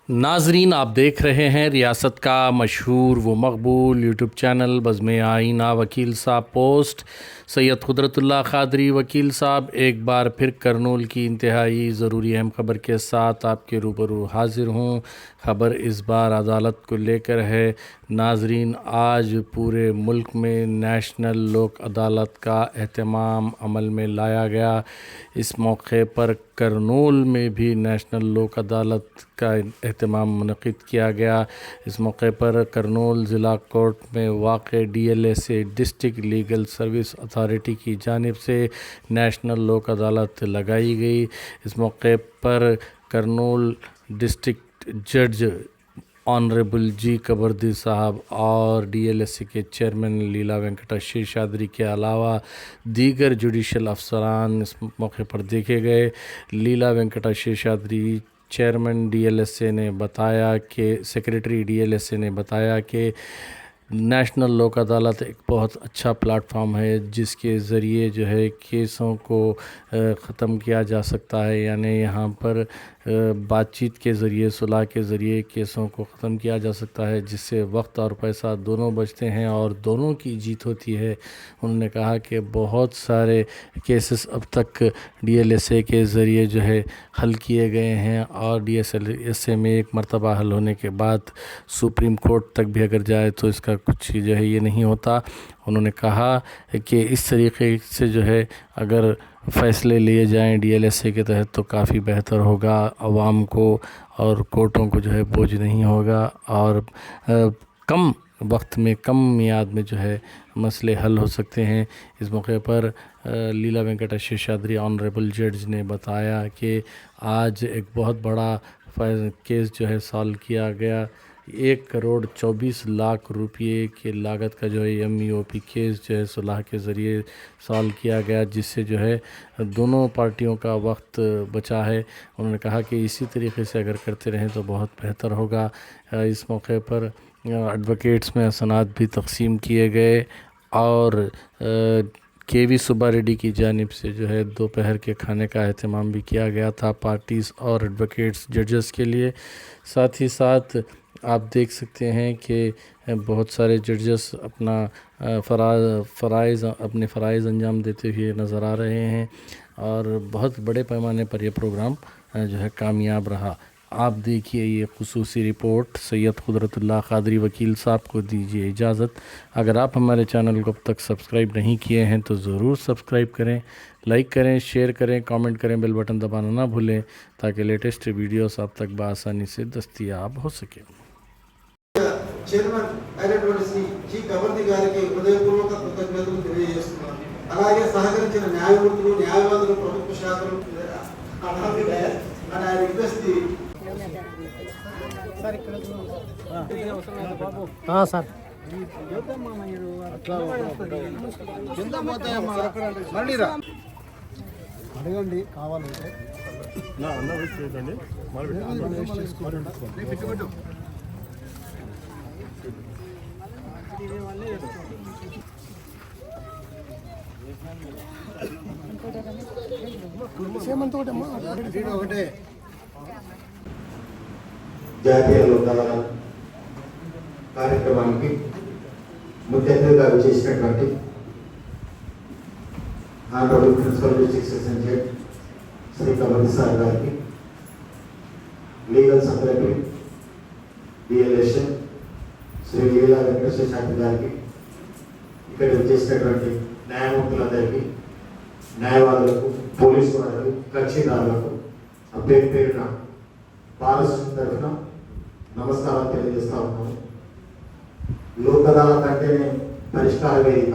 नाजरीन, आप देख रहे हैं रियासत का मशहूर व मकबूल यूट्यूब चैनल बज़्म आईना। वकील साहब पोस्ट सैयद कुदरतुल्लाह क़ादरी वकील साहब एक बार फिर करनूल की इंतहाई ज़रूरी अहम ख़बर के साथ आपके रूबरू हाजिर हूँ। ख़बर इस बार अदालत को लेकर है। नाजरीन, आज पूरे मुल्क में नेशनल लोक अदालत का एहतमाम अमल में लाया गया। इस मौके पर करनूल में भी नेशनल लोक अदालत का एहतमाम मुनक़िद किया गया। इस मौके पर करनूल ज़िला कोर्ट में वाक़ DLSA district legal service authority की जानिब से नेशनल लोक अदालत लगाई गई। इस मौके पर करनूल डिस्ट्रिक्ट जज ऑनरेबल जी कबरदी साहब और DLSA के चेयरमैन लीला वेंकटा शेषाद्री के अलावा दीगर जुडिशल अफसरान इस मौके पर देखे गए। लीला वेंकटा शेषाद्री चेयरमैन DLSA ने बताया कि सेक्रेटरी DLSA ने बताया कि नेशनल लोक अदालत एक बहुत अच्छा प्लेटफॉर्म है जिसके ज़रिए जो है केसों को ख़त्म किया जा सकता है। यानी यहाँ पर बातचीत के ज़रिए, सुलह के ज़रिए केसों को ख़त्म किया जा सकता है, जिससे वक्त और पैसा दोनों बचते हैं और दोनों की जीत होती है। उन्होंने कहा कि बहुत सारे केसेस अब तक DLSA के ज़रिए जो है हल किए गए हैं और DLSA में एक मरतबा हल होने के बाद सुप्रीम कोर्ट तक भी अगर जाए तो इसका कुछ जो है ये नहीं होता। उन्होंने कहा कि इस तरीके से जो है अगर फ़ैसले लिए जाएं DLSA के तहत तो काफ़ी बेहतर होगा आवाम को, और कोर्टों को जो है बोझ नहीं होगा और कम वक्त में, कम मियाद में जो है मसले हल हो सकते हैं। इस मौके पर लीला वेंकटा शेषाद्री ऑनरेबल जज ने बताया कि आज एक बहुत बड़ा केस जो है सॉल्व किया गया। 1,24,00,000 रुपये के लागत का जो है MEOP केस जो है सुलह के ज़रिए सॉल्व किया गया, जिससे जो है दोनों पार्टियों का वक्त बचा है। उन्होंने कहा कि इसी तरीके से अगर करते रहें तो बहुत बेहतर होगा। इस मौके पर एडवोकेट्स में सनाद भी तकसीम किए गए और KV सुब्बा रेड्डी की जानिब से जो है दोपहर के खाने का अहतमाम भी किया गया था पार्टीज़ और एडवोकेट्स जजेस के लिए। साथ ही साथ आप देख सकते हैं कि बहुत सारे जजेस अपना अपने फ़राइज़ अंजाम देते हुए नज़र आ रहे हैं और बहुत बड़े पैमाने पर यह प्रोग्राम जो है कामयाब रहा। आप देखिए ये ख़ुसूसी रिपोर्ट। सैयद कुदरतुल्लाह क़ादरी वकील साहब को दीजिए इजाज़त। अगर आप हमारे चैनल को अब तक सब्सक्राइब नहीं किए हैं तो ज़रूर सब्सक्राइब करें, लाइक करें, शेयर करें, कमेंट करें, बेल बटन दबाना ना भूलें ताकि लेटेस्ट वीडियोस आप तक बआसानी से दस्तयाब हो सके। చైర్మన్ అయినటువంటి శ్రీ జి కబర్ది గారికి హృదయపూర్వక కృతజ్ఞతలు తెలియజేస్తున్నాను. అలాగే సహకరించిన న్యాయమూర్తులు, న్యాయవాదులు, ప్రభుత్వ శాఖలు and I request the sir అడగండి కావాలంటే ఒకటే జాతీయ లోక్ అదాలత్ కార్యక్రమానికి ముఖ్య అతిథిగా విచ్చేసినటువంటి honourable principal district session judge Shri Kabardi sir గారికి, legal secretary DLSA Shri Leela Venkata Seshadri గారికి, ఇక్కడ విచ్చేసినటువంటి న్యాయమూర్తులందరికీ, న్యాయవాదులకు, పోలీసు వారికి, కక్షిదారులకు పేరు పేరున పాలసీ తరఫున నమస్కారాలు తెలియజేస్తా ఉన్నాను. లోక్ అదాలత్ అంటేనే పరిష్కార వేదిక.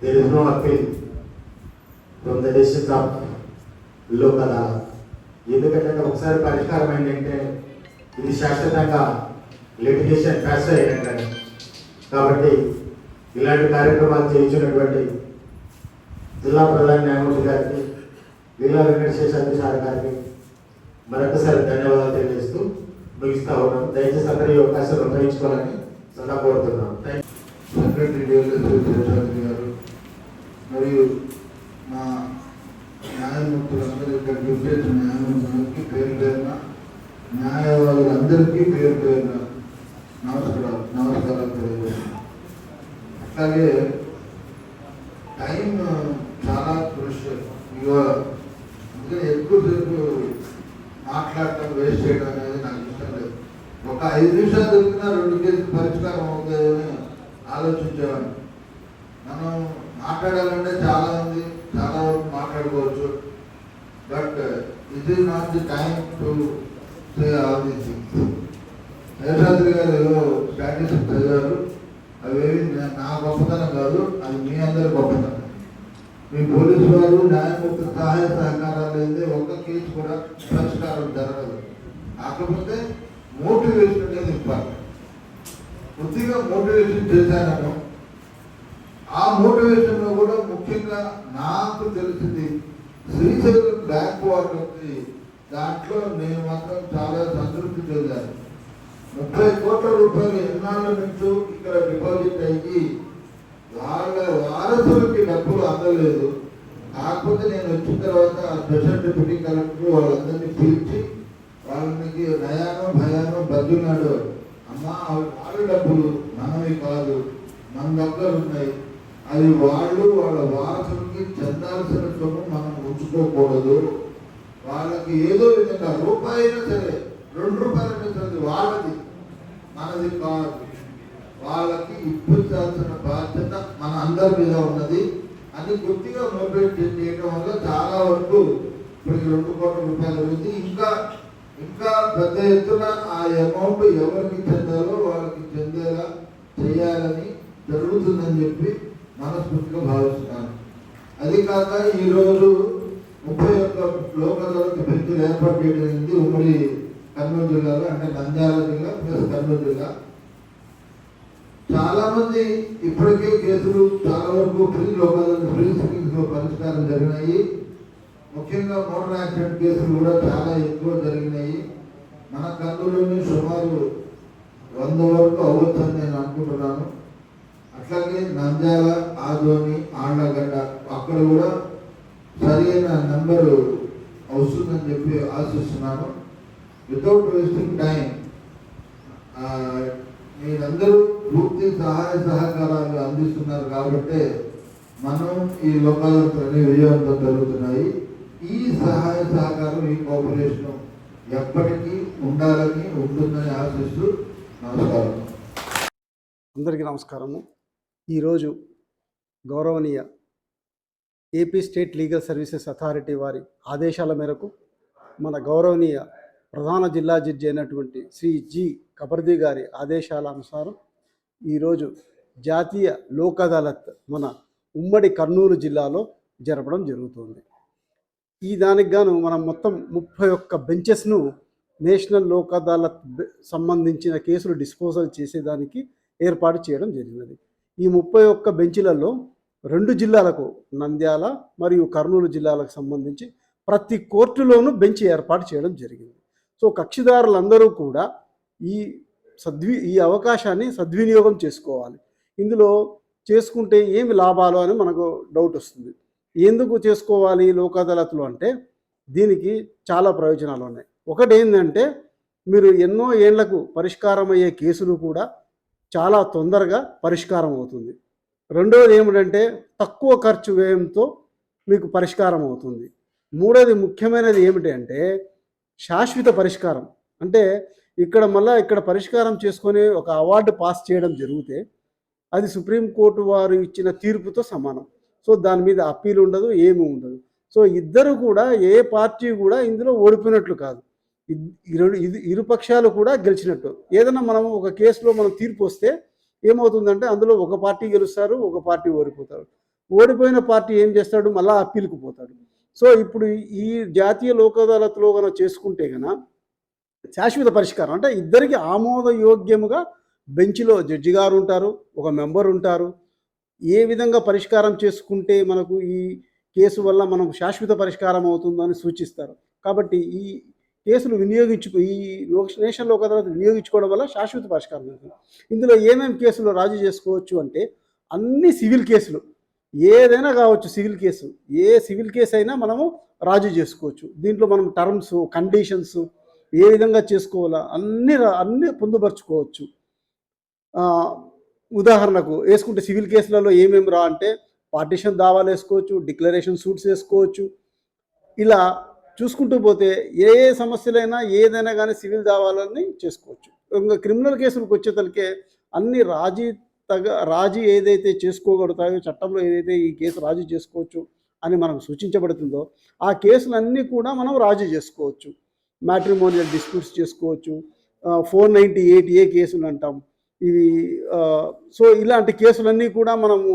There is no appeal from the district of Lok Adalat. ఎందుకంటే ఒకసారి పరిష్కారం ఏంటంటే ఇది శాశ్వతంగా లిటిగేషన్ పాస్ అయినట్టు. కాబట్టి ఇలాంటి కార్యక్రమాలు చేయించినటువంటి జిల్లా ప్రధాన న్యాయమూర్తి గారికి, లీలా వెంకట శేషాద్రి సార్ గారికి మరొకసారి ధన్యవాదాలు తెలియజేస్తూ ముగిస్తా ఉన్నాను. దయచేసి అందరి అవకాశం ఉపయోగించుకోవాలని సలహా కోరుతున్నాను. సెక్రటరీ DLSA శేషాద్రి గారు మరియు మా న్యాయమూర్తులందరూ ఇక్కడ విచ్చేసిన న్యాయమూర్తులకి పేరు పేరున న్యాయవాద ధన్యవాదాలందరికీ పేరు పేరున నమస్కారాలు తెలియజేస్తున్నాను. అట్లాగే టైం చాలా క్రూషియల్ ఇవాళ, అందుకని ఎక్కువసేపు మాట్లాడటం వేస్ట్ చేయడం అనేది నాకు ఇష్టం లేదు. ఒక 5 నిమిషాలు దొరికినా 2 కేసులు పరిష్కారం అవుతాయని ఆలోచించేవాడిని. మనం మాట్లాడాలంటే చాలా ఉంది, చాలా వరకు మాట్లాడుకోవచ్చు. But it is not the time to say all these things. Seshadri గారు ఏదో స్టాటిస్టిక్స్ చదివారు, అవేవి నా గొప్పతనం కాదు, అది మీ అందరి గొప్పతనం. మీ పోలీసు వారు న్యాయమూర్తి సహాయ సహకారాలు అయితే ఒక్క కేసు కూడా పరిష్కారం జరగదు. కాకపోతే మోటివేషన్ అనేది ఇంపార్టెంట్. కొద్దిగా మోటివేషన్ చేశాను. ఆ మోటివేషన్లో కూడా ముఖ్యంగా నాకు తెలిసింది శ్రీశైలం బ్యాక్ వాటర్ ఉంది. దాంట్లో నేను మాత్రం చాలా సంతృప్తి చెందాను. 30 కోట్ల రూపాయలు ఎన్నాళ్ళ నుంచో ఇక్కడ డిపాజిట్ అయ్యి వాళ్ళ వారసులకి డబ్బులు అందలేదు. కాకపోతే నేను వచ్చిన తర్వాత స్పెషల్ డిప్యూటీ కలెక్టర్ వాళ్ళందరినీ పిలిచి వాళ్ళకి నయానో భయానో బద్దున్నాడు. అమ్మా వాళ్ళ డబ్బులు మనవి కాదు, మన దగ్గర ఉన్నాయి, అది వాళ్ళు వాళ్ళ వారసులకి చెందాల్సిన చోటు మనం ఉంచుకోకూడదు. వాళ్ళకి ఏదో విధంగా రూపాయి అయినా సరే, 2 రూపాయలైనా సరే వాళ్ళది, మనది కాదు. వాళ్ళకి ఇప్పించాల్సిన బాధ్యత మన అందరి మీద ఉన్నది అని కొద్దిగా మోటివేట్ చేయడం వల్ల చాలా వరకు ఇప్పటికి 2 కోట్ల రూపాయలు ఉంది. ఇంకా పెద్ద ఎత్తున ఆ అమౌంట్ ఎవరికి చెందాలో వాళ్ళకి చెందేలా చేయాలని జరుగుతుందని చెప్పి మనస్ఫూర్తిగా భావిస్తున్నాను. అది కాక ఈరోజు 31 లోక్ అదాలత్ బెంచ్లు ఏర్పాటు చేయడం ఉమ్మడి కర్నూలు జిల్లాలో, అంటే నంద్యాల జిల్లా ప్లస్ కర్నూలు జిల్లా. చాలా మంది ఇప్పటికే కేసులు చాలా వరకు లోక్ అదాలత్ ఫ్రీ సిట్టింగ్స్ లో పరిష్కారం జరిగినాయి. ముఖ్యంగా మోటార్ యాక్సిడెంట్ కేసులు కూడా చాలా ఎక్కువ జరిగినాయి. మన కర్నూలులోని సుమారు 100 వరకు అవ్వచ్చని నేను అనుకుంటున్నాను. అట్లాగే నంద్యాల, ఆదోని, ఆళ్లగడ్డ అక్కడ కూడా సరైన నెంబరు వస్తుందని చెప్పి ఆశిస్తున్నాను. వితౌట్ వేస్టింగ్ టైం మీరందరూ పూర్తి సహాయ సహకారాలు అందిస్తున్నారు కాబట్టి మనం ఈ లోక్ అదాలత్లన్నీ విజయవంతం జరుగుతున్నాయి. ఈ సహాయ సహకారం, ఈ కోఆపరేషన్ ఎప్పటికీ ఉండాలని ఉంటుందని ఆశిస్తూ నమస్కారం. అందరికీ నమస్కారము. ఈరోజు గౌరవనీయ AP state legal services authority వారి ఆదేశాల మేరకు మన గౌరవనీయ ప్రధాన జిల్లా జడ్జి అయినటువంటి శ్రీ జి కబర్దీ గారి ఆదేశాల అనుసారం ఈరోజు జాతీయ లోక్ అదాలత్ మన ఉమ్మడి కర్నూలు జిల్లాలో జరపడం జరుగుతుంది. ఈ దానికి గాను మనం మొత్తం 31 బెంచెస్ను నేషనల్ లోక్ అదాలత్ సంబంధించిన కేసులు డిస్పోజల్ చేసేదానికి ఏర్పాటు చేయడం జరిగినది. ఈ 31 బెంచ్లలో 2 జిల్లాలకు, నంద్యాల మరియు కర్నూలు జిల్లాలకు సంబంధించి ప్రతి కోర్టులోనూ బెంచ్ ఏర్పాటు చేయడం జరిగింది. సో కక్షిదారులందరూ కూడా ఈ అవకాశాన్ని సద్వినియోగం చేసుకోవాలి. ఇందులో చేసుకుంటే ఏమి లాభాలు అని మనకు డౌట్ వస్తుంది. ఎందుకు చేసుకోవాలి లోక్ అదాలత్లు అంటే దీనికి చాలా ప్రయోజనాలు ఉన్నాయి. ఒకటి ఏంటంటే మీరు ఎన్నో ఏళ్లకు పరిష్కారం అయ్యే కేసులు కూడా చాలా తొందరగా పరిష్కారం అవుతుంది. రెండవది ఏమిటంటే తక్కువ ఖర్చు వ్యయంతో మీకు పరిష్కారం అవుతుంది. మూడవది ముఖ్యమైనది ఏమిటి అంటే శాశ్వత పరిష్కారం. అంటే ఇక్కడ పరిష్కారం చేసుకొని ఒక అవార్డు పాస్ చేయడం జరిగితే అది సుప్రీంకోర్టు వారు ఇచ్చిన తీర్పుతో సమానం. సో దాని మీద అప్పీల్ ఉండదు, ఏమీ ఉండదు. సో ఇద్దరు కూడా, ఏ పార్టీ కూడా ఇందులో ఓడిపోయినట్లు కాదు, ఇరు పక్షాలు కూడా గెలిచినట్టు. ఏదైనా మనం ఒక కేసులో మనం తీర్పు వస్తే ఏమవుతుందంటే అందులో ఒక పార్టీ గెలుస్తారు, ఒక పార్టీ ఓడిపోతారు. ఓడిపోయిన పార్టీ ఏం చేస్తాడు, మళ్ళీ అప్పీల్కి పోతాడు. సో ఇప్పుడు ఈ జాతీయ లోక్ అదాలత్లో కనుక చేసుకుంటే కనుక శాశ్వత పరిష్కారం, అంటే ఇద్దరికి ఆమోదయోగ్యముగా బెంచ్లో జడ్జి గారు ఉంటారు, ఒక మెంబర్ ఉంటారు. ఏ విధంగా పరిష్కారం చేసుకుంటే మనకు ఈ కేసు వల్ల మనం శాశ్వత పరిష్కారం అవుతుందని సూచిస్తారు. కాబట్టి ఈ కేసులు ఈ నేషనల్ లోక్ అదాలత్ వినియోగించుకోవడం వల్ల శాశ్వత పరిష్కారం అవుతుంది. ఇందులో ఏమేమి కేసులు రాజీ చేసుకోవచ్చు అంటే అన్ని సివిల్ కేసులు, ఏదైనా కావచ్చు సివిల్ కేసు, ఏ సివిల్ కేసు అయినా మనము రాజీ చేసుకోవచ్చు. దీంట్లో మనం టర్మ్స్, కండిషన్స్ ఏ విధంగా చేసుకోవాలా అన్నీ పొందుపరుచుకోవచ్చు. ఉదాహరణకు వేసుకుంటే సివిల్ కేసులలో ఏమేమి రా అంటే పార్టిషన్ దావాలు వేసుకోవచ్చు, డిక్లరేషన్ సూట్స్ వేసుకోవచ్చు. ఇలా చూసుకుంటూ పోతే ఏ సమస్యలైనా ఏదైనా కానీ సివిల్ దావాలని చేసుకోవచ్చు. ఇంకా క్రిమినల్ కేసులకు వచ్చేతలకే అన్ని రాజీ ఏదైతే చేసుకోగలుగుతాయో, చట్టంలో ఏదైతే ఈ కేసు రాజీ చేసుకోవచ్చు అని మనకు సూచించబడుతుందో ఆ కేసులన్నీ కూడా మనం రాజీ చేసుకోవచ్చు. మ్యాట్రిమోనియల్ డిస్ప్యూట్స్ చేసుకోవచ్చు, 498A కేసులు అంటాం ఇవి. సో ఇలాంటి కేసులన్నీ కూడా మనము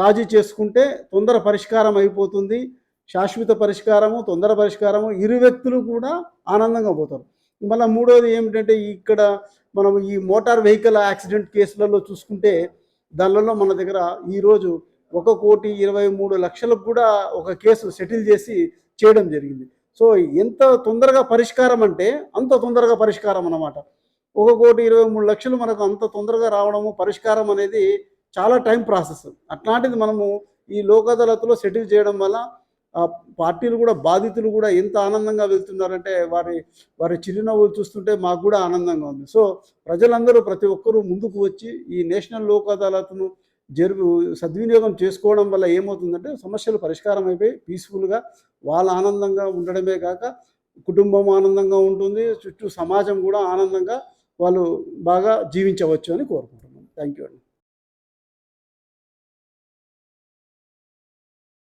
రాజీ చేసుకుంటే తొందర పరిష్కారం అయిపోతుంది. శాశ్వత పరిష్కారము, తొందర పరిష్కారము, ఇరు వ్యక్తులు కూడా ఆనందంగా పోతారు. మళ్ళీ మూడోది ఏమిటంటే ఇక్కడ మనం ఈ మోటార్ వెహికల్ యాక్సిడెంట్ కేసులలో చూసుకుంటే దానిలో మన దగ్గర ఈరోజు 1,23,00,000 కూడా ఒక కేసు సెటిల్ చేసి చేయడం జరిగింది. సో ఎంత తొందరగా పరిష్కారం అంటే అంత తొందరగా పరిష్కారం అన్నమాట. 1,23,00,000 మనకు అంత తొందరగా రావడము, పరిష్కారం అనేది చాలా టైం ప్రాసెస్. అట్లాంటిది మనము ఈ లోక్ అదాలత్లో సెటిల్ చేయడం వల్ల పార్టీలు కూడా, బాధితులు కూడా ఎంత ఆనందంగా వెళ్తున్నారంటే వారి చిరునవ్వులు చూస్తుంటే మాకు కూడా ఆనందంగా ఉంది. సో ప్రజలందరూ, ప్రతి ఒక్కరూ ముందుకు వచ్చి ఈ నేషనల్ లోక్ అదాలత్ను సద్వినియోగం చేసుకోవడం వల్ల ఏమవుతుందంటే సమస్యలు పరిష్కారం అయిపోయి పీస్ఫుల్గా వాళ్ళ ఆనందంగా ఉండడమే కాక కుటుంబం ఆనందంగా ఉంటుంది, చుట్టూ సమాజం కూడా ఆనందంగా వాళ్ళు బాగా జీవించవచ్చు అని కోరుకుంటున్నాను. థ్యాంక్ యూ అండి.